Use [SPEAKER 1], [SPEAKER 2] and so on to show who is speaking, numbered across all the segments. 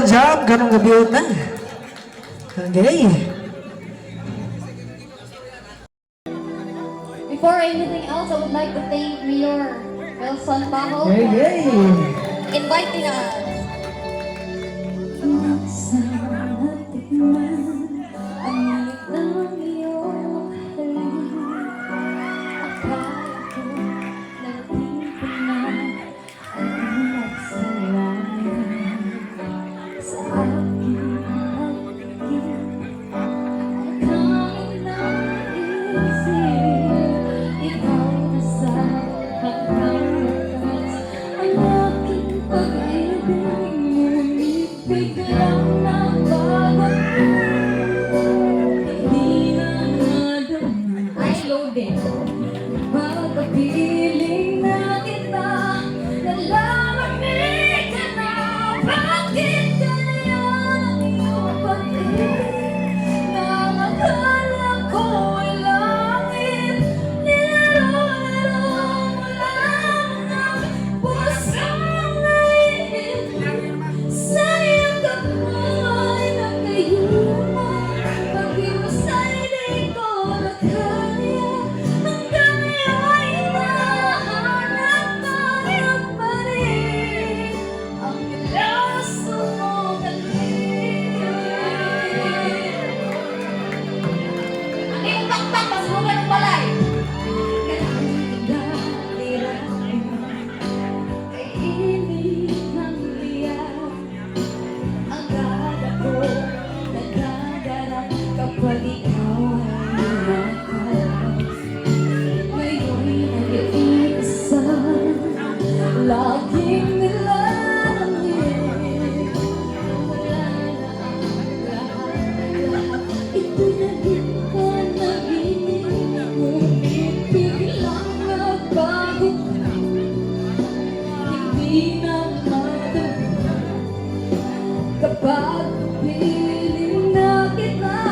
[SPEAKER 1] Good job, ganun gabiot na. Okay.
[SPEAKER 2] Before anything else, I would like to thank Mayor Wilson Bajo for
[SPEAKER 1] Okay.
[SPEAKER 2] inviting us. Pagkapiling na kita, nalalamig ka na. Bakit ganyan ang iyong pag-ibig? Na akala ko ay langit, nilaro-laro mo lang ang pusong naiinip. Sa iyong kamay na kayuma, pag-iwasay di ko na kaya. Kapag ikaw ay nakalas, ngayon'y nag-iisa, laging nilalangin. Wala na ang lahat, ipinagin ka na inig, ngunit biglang nagbago ka, hindi na madama. Kapag piling na kita,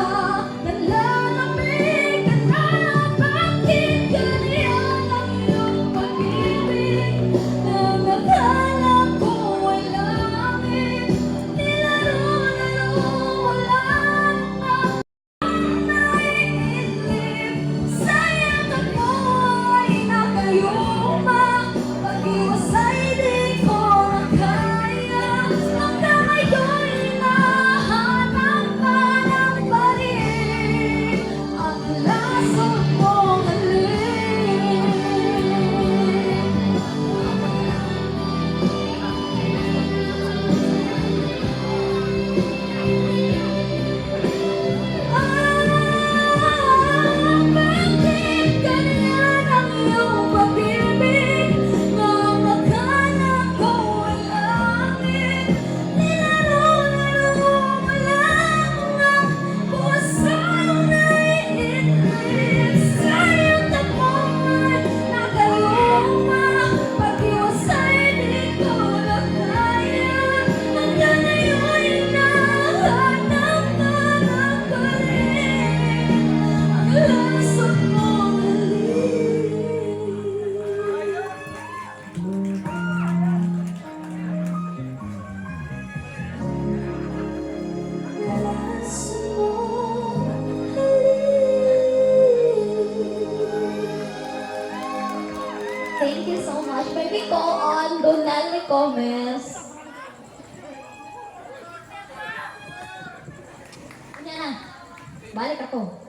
[SPEAKER 2] nalalamig ka na. Bakit ganyan ang iyong pag-ibig? Na akala ko ay langit, nilaro-laro mo lang ang naiinip. Sayang ako'y nakayuma, pag-iwasay di ko na kaya. Hanggang ngayon nahanap ka ng balik, ang lason mong halik. Bakit ganyan ang iyong pag-ibig? Nang akala ko ay langit, nilaro-laro mo lang ang pusong naiinip. Sayang ako'y nakaluma, pag-iwasay di ko na kaya. Hanggang ngayon'y nahanap ka ng balik, ang lason mong halik. Thank you so much. Maybe go on Donali Gomez. Ano na? Balik ako.